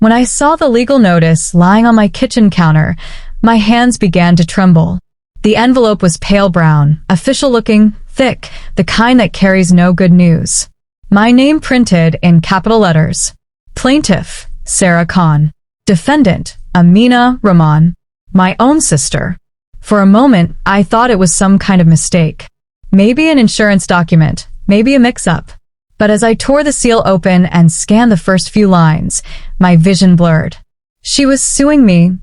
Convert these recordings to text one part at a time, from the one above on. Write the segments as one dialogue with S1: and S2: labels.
S1: When I saw the legal notice lying on my kitchen counter, my hands began to tremble. The envelope was pale brown, official-looking, thick, the kind that carries no good news. My name printed in capital letters. Plaintiff, Sarah Khan. Defendant, Amina Rahman. My own sister. For a moment, I thought it was some kind of mistake. Maybe an insurance document, maybe a mix-up. But as I tore the seal open and scanned the first few lines, my vision blurred. She was suing me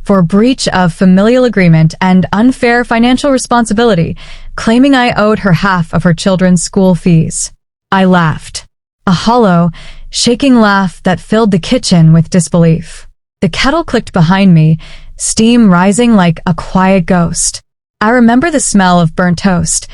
S1: for breach of familial agreement and unfair financial responsibility, claiming I owed her half of her children's school fees. I laughed. A hollow, shaking laugh that filled the kitchen with disbelief. The kettle clicked behind me, steam rising like a quiet ghost. I remember the smell of burnt toast,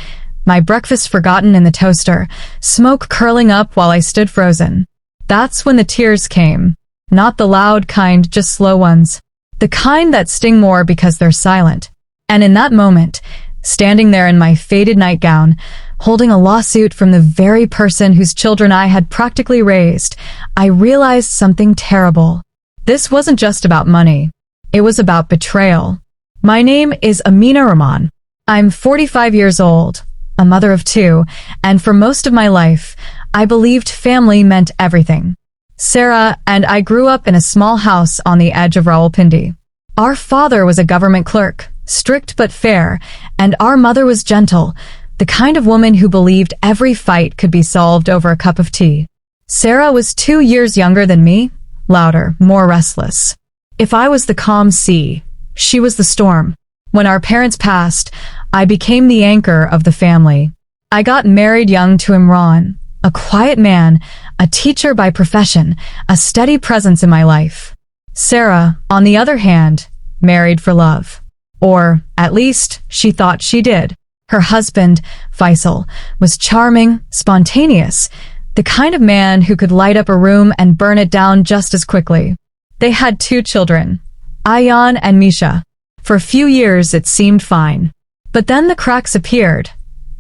S1: my breakfast forgotten in the toaster, smoke curling up while I stood frozen. That's when the tears came. Not the loud kind, just slow ones. The kind that sting more because they're silent. And in that moment, standing there in my faded nightgown, holding a lawsuit from the very person whose children I had practically raised, I realized something terrible. This wasn't just about money. It was about betrayal. My name is Amina Rahman. I'm 45 years old, a mother of 2, and for most of my life, I believed family meant everything. Sarah and I grew up in a small house on the edge of Rawalpindi. Our father was a government clerk, strict but fair, and our mother was gentle, the kind of woman who believed every fight could be solved over a cup of tea. Sarah was 2 years younger than me, louder, more restless. If I was the calm sea, she was the storm. When our parents passed, I became the anchor of the family. I got married young to Imran, a quiet man, a teacher by profession, a steady presence in my life. Sarah, on the other hand, married for love. Or, at least, she thought she did. Her husband, Faisal, was charming, spontaneous, the kind of man who could light up a room and burn it down just as quickly. They had 2 children, Ayan and Misha. For a few years it seemed fine. But then the cracks appeared.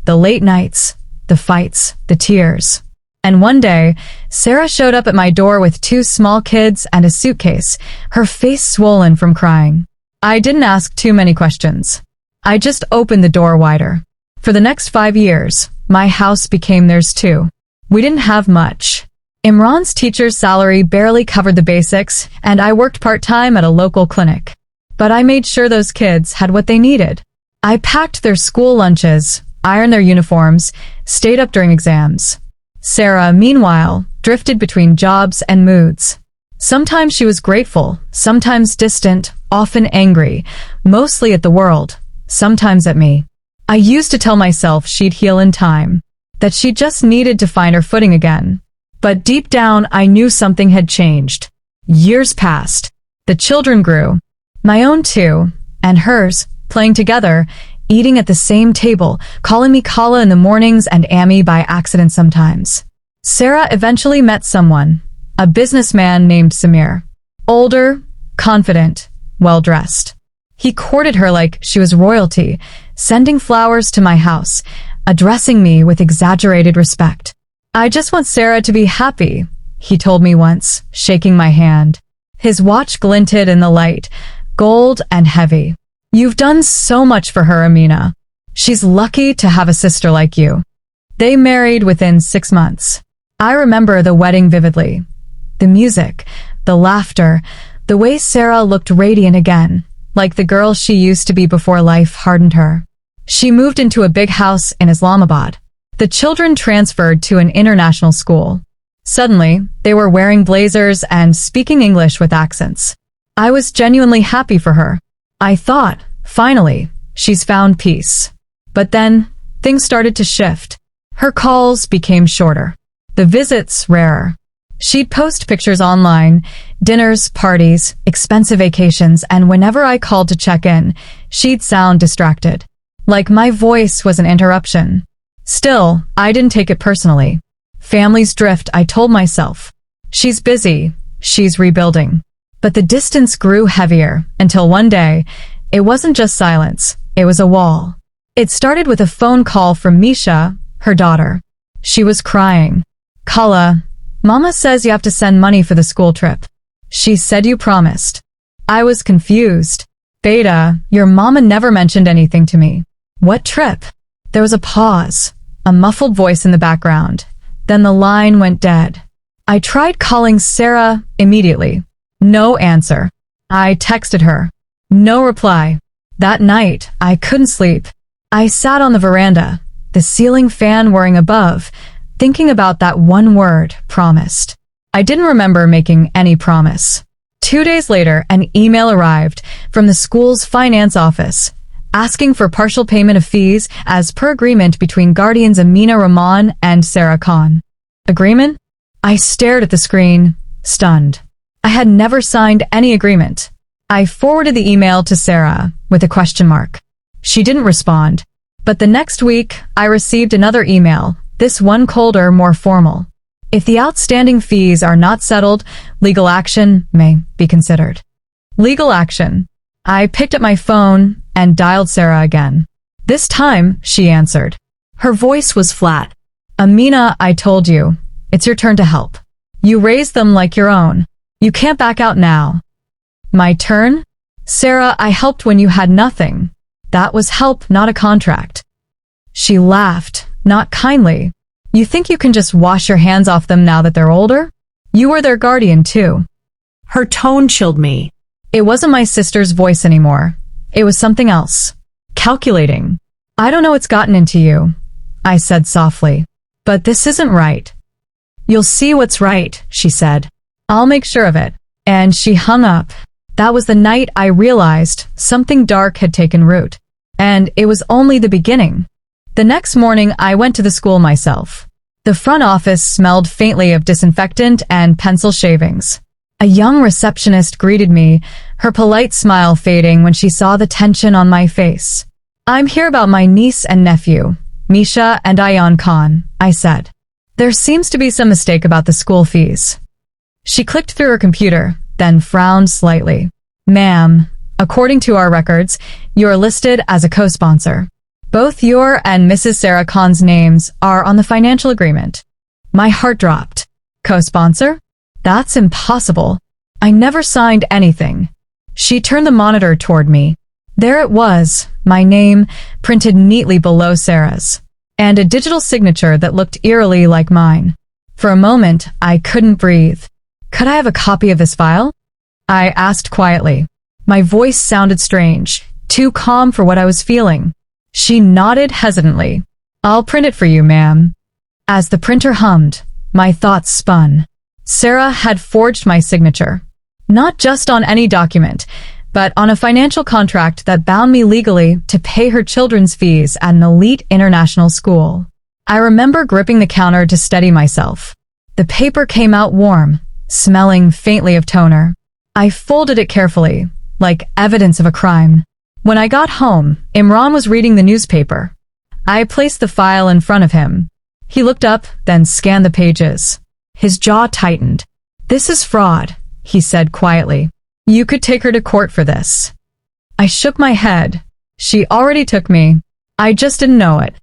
S1: The late nights, the fights, the tears. And one day, Sarah showed up at my door with 2 small kids and a suitcase, her face swollen from crying. I didn't ask too many questions. I just opened the door wider. For the next 5 years, my house became theirs too. We didn't have much. Imran's teacher's salary barely covered the basics, and I worked part-time at a local clinic. But I made sure those kids had what they needed. I packed their school lunches, ironed their uniforms, stayed up during exams. Sarah, meanwhile, drifted between jobs and moods. Sometimes she was grateful, sometimes distant, often angry, mostly at the world, sometimes at me. I used to tell myself she'd heal in time, that she just needed to find her footing again. But deep down, I knew something had changed. Years passed. The children grew. My own 2, and hers, playing together, eating at the same table, calling me Kala in the mornings and Amy by accident sometimes. Sarah eventually met someone, a businessman named Samir. Older, confident, well-dressed. He courted her like she was royalty, sending flowers to my house, addressing me with exaggerated respect. "I just want Sarah to be happy," he told me once, shaking my hand. His watch glinted in the light, gold and heavy. "You've done so much for her, Amina. She's lucky to have a sister like you." They married within 6 months. I remember the wedding vividly. The music, the laughter, the way Sarah looked radiant again, like the girl she used to be before life hardened her. She moved into a big house in Islamabad. The children transferred to an international school. Suddenly, they were wearing blazers and speaking English with accents. I was genuinely happy for her. I thought, finally, she's found peace. But then, things started to shift. Her calls became shorter. The visits rarer. She'd post pictures online, dinners, parties, expensive vacations, and whenever I called to check in, she'd sound distracted. Like my voice was an interruption. Still, I didn't take it personally. Families drift, I told myself. She's busy, she's rebuilding. But the distance grew heavier, until one day, it wasn't just silence, it was a wall. It started with a phone call from Misha, her daughter. She was crying. "Kala, Mama says you have to send money for the school trip." She said you promised. I was confused. Beta, your mama never mentioned anything to me. What trip? There was a pause, a muffled voice in the background. Then the line went dead. I tried calling Sarah immediately. No answer. I texted her. No reply. That night, I couldn't sleep. I sat on the veranda, the ceiling fan whirring above, thinking about that one word, promised. I didn't remember making any promise. 2 days later, an email arrived from the school's finance office, asking for partial payment of fees as per agreement between guardians Amina Rahman and Sarah Khan. Agreement? I stared at the screen, stunned. I had never signed any agreement. I forwarded the email to Sarah with a question mark. She didn't respond, but the next week I received another email, this one colder, more formal. If the outstanding fees are not settled, legal action may be considered. Legal action. I picked up my phone and dialed Sarah again. This time, she answered. Her voice was flat. Amina, I told you, it's your turn to help. You raised them like your own. You can't back out now. My turn? Sarah, I helped when you had nothing. That was help, not a contract. She laughed, not kindly. You think you can just wash your hands off them now that they're older? You were their guardian too.
S2: Her tone chilled me.
S1: It wasn't my sister's voice anymore. It was something else. Calculating. I don't know what's gotten into you, I said softly. But this isn't right. You'll see what's right, she said. I'll make sure of it. And she hung up. That was the night I realized something dark had taken root. And it was only the beginning. The next morning, I went to the school myself. The front office smelled faintly of disinfectant and pencil shavings. A young receptionist greeted me, her polite smile fading when she saw the tension on my face. I'm here about my niece and nephew, Misha and Ayan Khan, I said. There seems to be some mistake about the school fees. She clicked through her computer, then frowned slightly. Ma'am, according to our records, you're listed as a co-sponsor. Both your and Mrs. Sarah Khan's names are on the financial agreement. My heart dropped. Co-sponsor? That's impossible. I never signed anything. She turned the monitor toward me. There it was, my name, printed neatly below Sarah's, and a digital signature that looked eerily like mine. For a moment, I couldn't breathe. Could I have a copy of this file? I asked quietly. My voice sounded strange, too calm for what I was feeling. She nodded hesitantly. I'll print it for you, ma'am. As the printer hummed, my thoughts spun. Sarah had forged my signature. Not just on any document, but on a financial contract that bound me legally to pay her children's fees at an elite international school. I remember gripping the counter to steady myself. The paper came out warm, smelling faintly of toner. I folded it carefully, like evidence of a crime. When I got home, Imran was reading the newspaper. I placed the file in front of him. He looked up, then scanned the pages. His jaw tightened. This is fraud, he said quietly. You could take her to court for this. I shook my head. She already took me. I just didn't know it.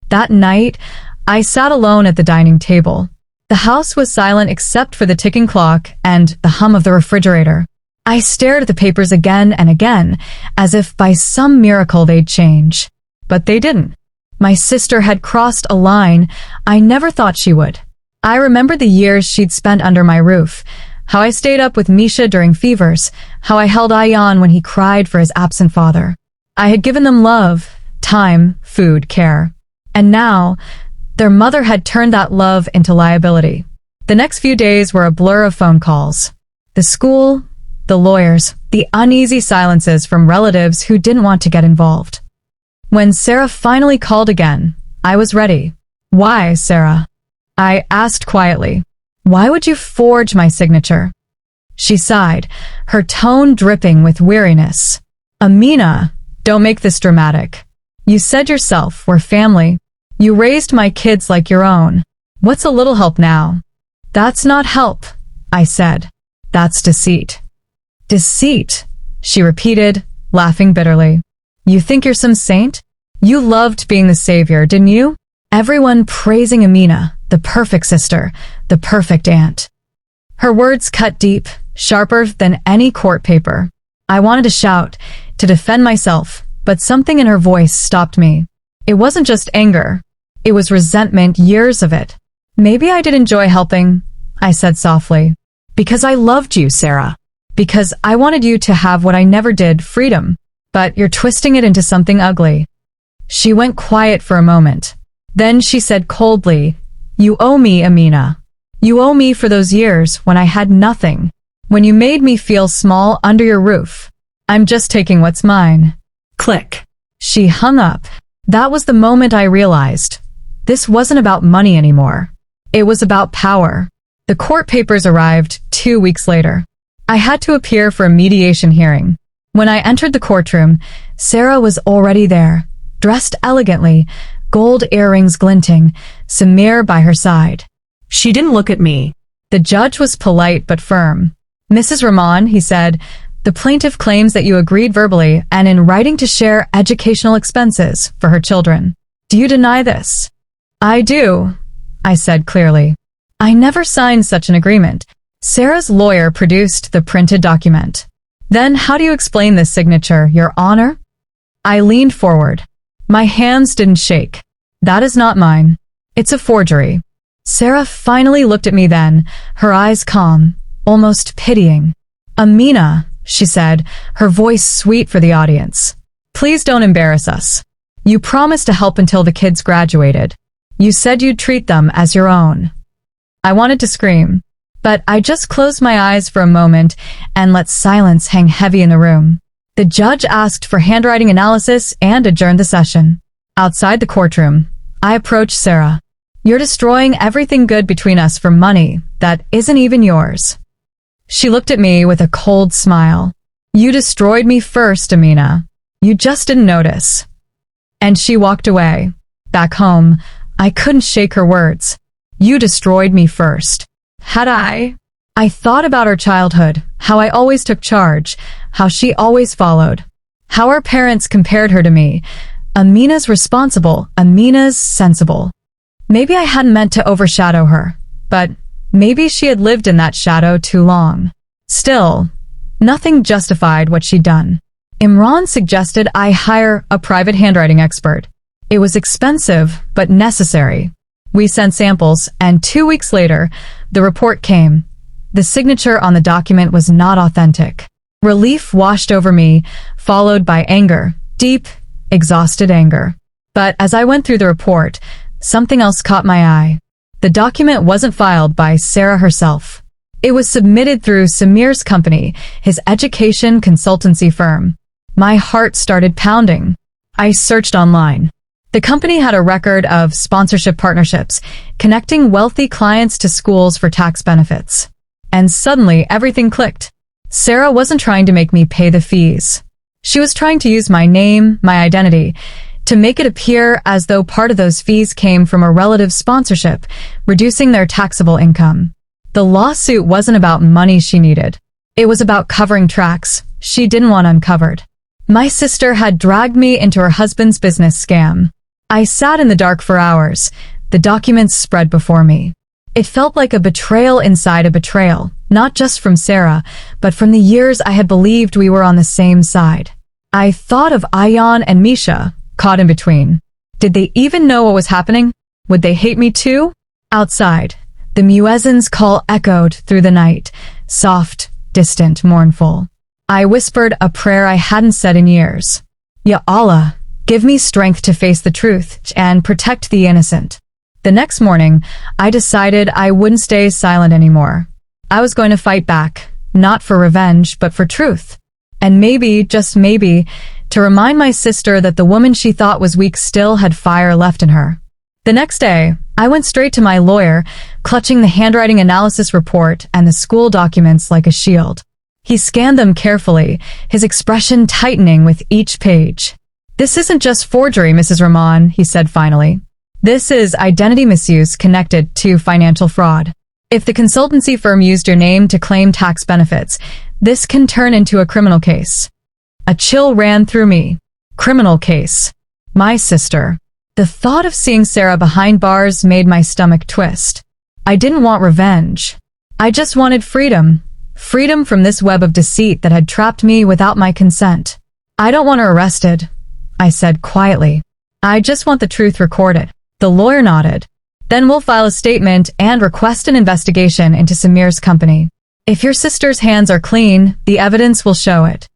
S1: That night, I sat alone at the dining table. The house was silent except for the ticking clock and the hum of the refrigerator. I stared at the papers again and again, as if by some miracle they'd change. But they didn't. My sister had crossed a line I never thought she would. I remembered the years she'd spent under my roof, how I stayed up with Misha during fevers, how I held Ayan when he cried for his absent father. I had given them love, time, food, care. And now, their mother had turned that love into liability. The next few days were a blur of phone calls. The school, the lawyers, the uneasy silences from relatives who didn't want to get involved. When Sarah finally called again, I was ready. Why, Sarah? I asked quietly. Why would you forge my signature? She sighed, her tone dripping with weariness. Amina, don't make this dramatic. You said yourself, we're family. You raised my kids like your own. What's a little help now? That's not help, I said. That's deceit. Deceit, she repeated, laughing bitterly. You think you're some saint? You loved being the savior, didn't you? Everyone praising Amina, the perfect sister, the perfect aunt. Her words cut deep, sharper than any court paper. I wanted to shout, to defend myself, but something in her voice stopped me. It wasn't just anger. It was resentment, years of it. Maybe I did enjoy helping, I said softly.
S2: Because I loved you, Sarah.
S1: Because I wanted you to have what I never did, freedom. But you're twisting it into something ugly. She went quiet for a moment. Then she said coldly, "You owe me, Amina. You owe me for those years when I had nothing. When you made me feel small under your roof. I'm just taking what's mine."
S2: Click.
S1: She hung up. That was the moment I realized. This wasn't about money anymore. It was about power. The court papers arrived 2 weeks later. I had to appear for a mediation hearing. When I entered the courtroom, Sarah was already there, dressed elegantly, gold earrings glinting, Samir by her side.
S2: She didn't look at me.
S1: The judge was polite but firm. "Mrs. Rahman," he said, "the plaintiff claims that you agreed verbally and in writing to share educational expenses for her children. Do you deny this?" "I do," I said clearly. "I never signed such an agreement." Sarah's lawyer produced the printed document. "Then how do you explain this signature, Your Honor?" I leaned forward. My hands didn't shake. "That is not mine. It's a forgery." Sarah finally looked at me then, her eyes calm, almost pitying. "Amina," she said, her voice sweet for the audience. "Please don't embarrass us. You promised to help until the kids graduated. You said you'd treat them as your own." I wanted to scream, but I just closed my eyes for a moment and let silence hang heavy in the room. The judge asked for handwriting analysis and adjourned the session. Outside the courtroom, I approached Sarah. "You're destroying everything good between us for money that isn't even yours." She looked at me with a cold smile. "You destroyed me first, Amina. You just didn't notice." And she walked away. Back home, I couldn't shake her words. "You destroyed me first." Had I? I thought about her childhood, how I always took charge, how she always followed, how our parents compared her to me. Amina's responsible, Amina's sensible. Maybe I hadn't meant to overshadow her, but maybe she had lived in that shadow too long. Still, nothing justified what she'd done. Imran suggested I hire a private handwriting expert. It was expensive, but necessary. We sent samples, and 2 weeks later, the report came. The signature on the document was not authentic. Relief washed over me, followed by anger, deep, exhausted anger. But as I went through the report, something else caught my eye. The document wasn't filed by Sarah herself. It was submitted through Samir's company, his education consultancy firm. My heart started pounding. I searched online. The company had a record of sponsorship partnerships, connecting wealthy clients to schools for tax benefits. And suddenly, everything clicked. Sarah wasn't trying to make me pay the fees. She was trying to use my name, my identity, to make it appear as though part of those fees came from a relative's sponsorship, reducing their taxable income. The lawsuit wasn't about money she needed. It was about covering tracks she didn't want uncovered. My sister had dragged me into her husband's business scam. I sat in the dark for hours. The documents spread before me. It felt like a betrayal inside a betrayal, not just from Sarah, but from the years I had believed we were on the same side. I thought of Ayan and Misha, caught in between. Did they even know what was happening? Would they hate me too? Outside, the muezzin's call echoed through the night, soft, distant, mournful. I whispered a prayer I hadn't said in years. Ya Allah, give me strength to face the truth and protect the innocent. The next morning, I decided I wouldn't stay silent anymore. I was going to fight back, not for revenge, but for truth. And maybe, just maybe, to remind my sister that the woman she thought was weak still had fire left in her. The next day, I went straight to my lawyer, clutching the handwriting analysis report and the school documents like a shield. He scanned them carefully, his expression tightening with each page. "This isn't just forgery, Mrs. Rahman," he said finally. "This is identity misuse connected to financial fraud. If the consultancy firm used your name to claim tax benefits, this can turn into a criminal case." A chill ran through me. Criminal case. My sister. The thought of seeing Sarah behind bars made my stomach twist. I didn't want revenge. I just wanted freedom. Freedom from this web of deceit that had trapped me without my consent. I don't want her arrested, I said quietly. I just want the truth recorded. The lawyer nodded. Then we'll file a statement and request an investigation into Samir's company. If your sister's hands are clean, the evidence will show it.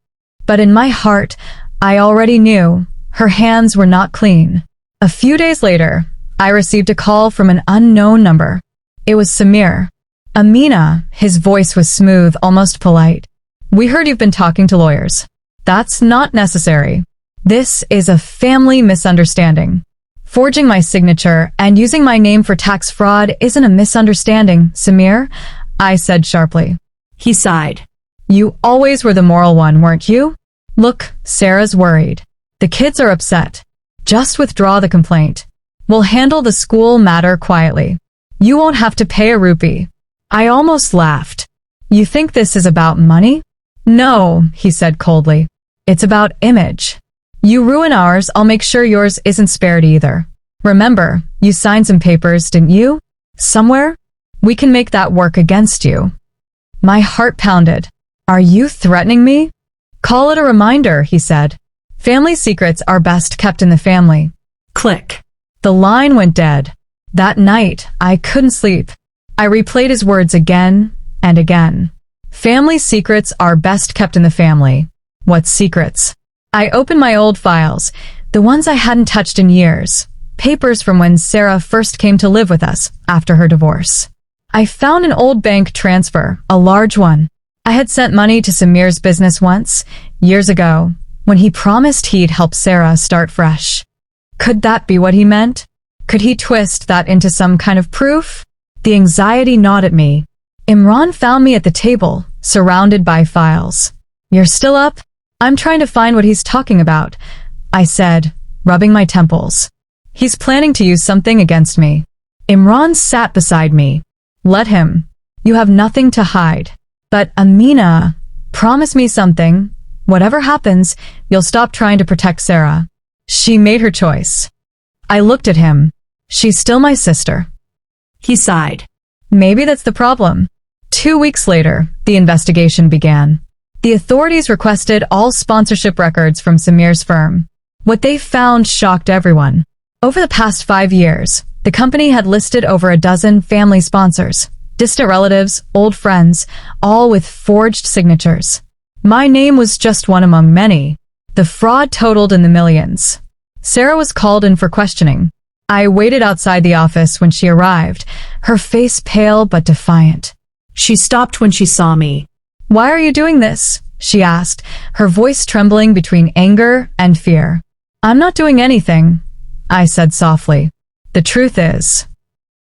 S1: But in my heart, I already knew her hands were not clean. A few days later, I received a call from an unknown number. It was Samir. Amina, his voice was smooth, almost polite. We heard you've been talking to lawyers. That's not necessary. This is a family misunderstanding. Forging my signature and using my name for tax fraud isn't a misunderstanding, Samir, I said sharply.
S2: He sighed.
S1: You always were the moral one, weren't you? Look, Sarah's worried. The kids are upset. Just withdraw the complaint. We'll handle the school matter quietly. You won't have to pay a rupee. I almost laughed. You think this is about money? No, he said coldly. It's about image. You ruin ours, I'll make sure yours isn't spared either. Remember, you signed some papers, didn't you? Somewhere? We can make that work against you. My heart pounded. Are you threatening me? Call it a reminder, he said. Family secrets are best kept in the family.
S2: Click.
S1: The line went dead. That night, I couldn't sleep. I replayed his words again and again. Family secrets are best kept in the family. What secrets? I opened my old files, the ones I hadn't touched in years, papers from when Sarah first came to live with us after her divorce. I found an old bank transfer, a large one. I had sent money to Samir's business once, years ago, when he promised he'd help Sarah start fresh. Could that be what he meant? Could he twist that into some kind of proof? The anxiety gnawed at me. Imran found me at the table, surrounded by files. You're still up? I'm trying to find what he's talking about, I said, rubbing my temples. He's planning to use something against me. Imran sat beside me. Let him. You have nothing to hide. But Amina, promise me something. Whatever happens, you'll stop trying to protect Sarah. She made her choice. I looked at him. She's still my sister.
S2: He sighed.
S1: Maybe that's the problem. 2 weeks later, the investigation began. The authorities requested all sponsorship records from Samir's firm. What they found shocked everyone. Over the past 5 years, the company had listed over a dozen family sponsors, distant relatives, old friends, all with forged signatures. My name was just one among many. The fraud totaled in the millions. Sarah was called in for questioning. I waited outside the office when she arrived, her face pale but defiant.
S2: She stopped when she saw me.
S1: Why are you doing this? She asked, her voice trembling between anger and fear. I'm not doing anything, I said softly. The truth is.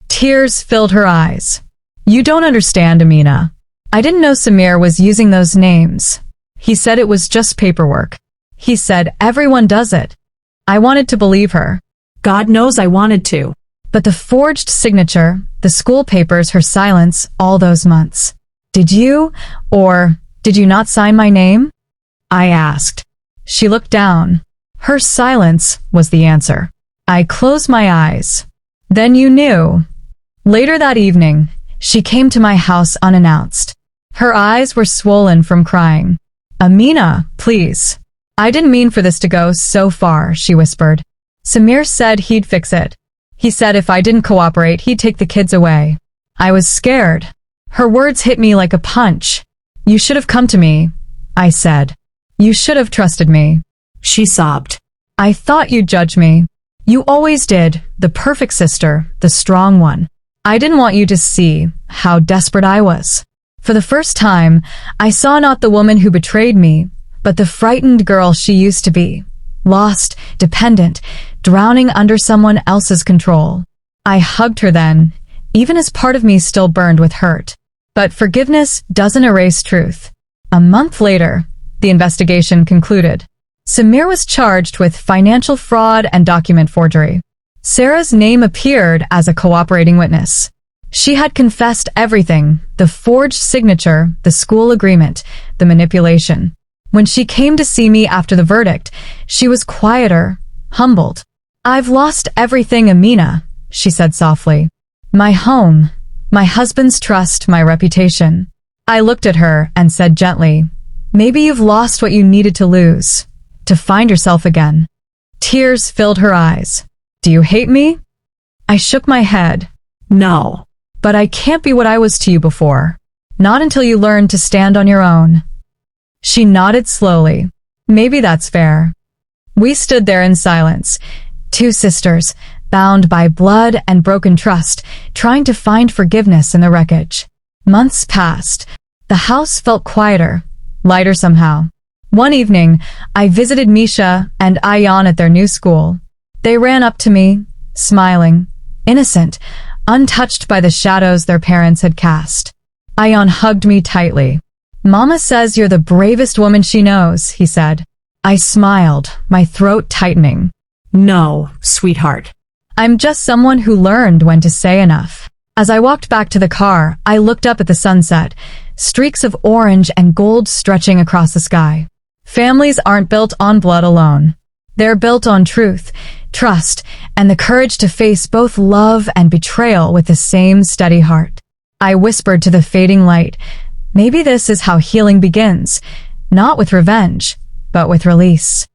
S1: Tears filled her eyes. You don't understand, Amina. I didn't know Samir was using those names. He said it was just paperwork. He said everyone does it. I wanted to believe her.
S2: God knows I wanted to.
S1: But the forged signature, the school papers, her silence, all those months. Did you, or did you not sign my name? I asked. She looked down. Her silence was the answer. I closed my eyes. Then you knew. Later that evening, she came to my house unannounced. Her eyes were swollen from crying. Amina, please. I didn't mean for this to go so far, she whispered. Samir said he'd fix it. He said if I didn't cooperate, he'd take the kids away. I was scared. Her words hit me like a punch. You should have come to me, I said. You should have trusted me.
S2: She sobbed.
S1: I thought you'd judge me. You always did, the perfect sister, the strong one. I didn't want you to see how desperate I was. For the first time, I saw not the woman who betrayed me, but the frightened girl she used to be. Lost, dependent, drowning under someone else's control. I hugged her then, even as part of me still burned with hurt. But forgiveness doesn't erase truth. A month later, the investigation concluded. Samir was charged with financial fraud and document forgery. Sarah's name appeared as a cooperating witness. She had confessed everything, the forged signature, the school agreement, the manipulation. When she came to see me after the verdict, she was quieter, humbled. I've lost everything, Amina, she said softly. My home, my husband's trust, my reputation. I looked at her and said gently, maybe you've lost what you needed to lose, to find yourself again. Tears filled her eyes. Do you hate me? I shook my head.
S2: No.
S1: But I can't be what I was to you before. Not until you learn to stand on your own. She nodded slowly. Maybe that's fair. We stood there in silence, two sisters, bound by blood and broken trust, trying to find forgiveness in the wreckage. Months passed. The house felt quieter, lighter somehow. One evening, I visited Misha and Ayan at their new school. They ran up to me, smiling, innocent, untouched by the shadows their parents had cast. Ayan hugged me tightly. Mama says you're the bravest woman she knows, he said. I smiled, my throat tightening.
S2: No, sweetheart.
S1: I'm just someone who learned when to say enough. As I walked back to the car, I looked up at the sunset, streaks of orange and gold stretching across the sky. Families aren't built on blood alone. They're built on truth, trust, and the courage to face both love and betrayal with the same steady heart. I whispered to the fading light, maybe this is how healing begins, not with revenge, but with release.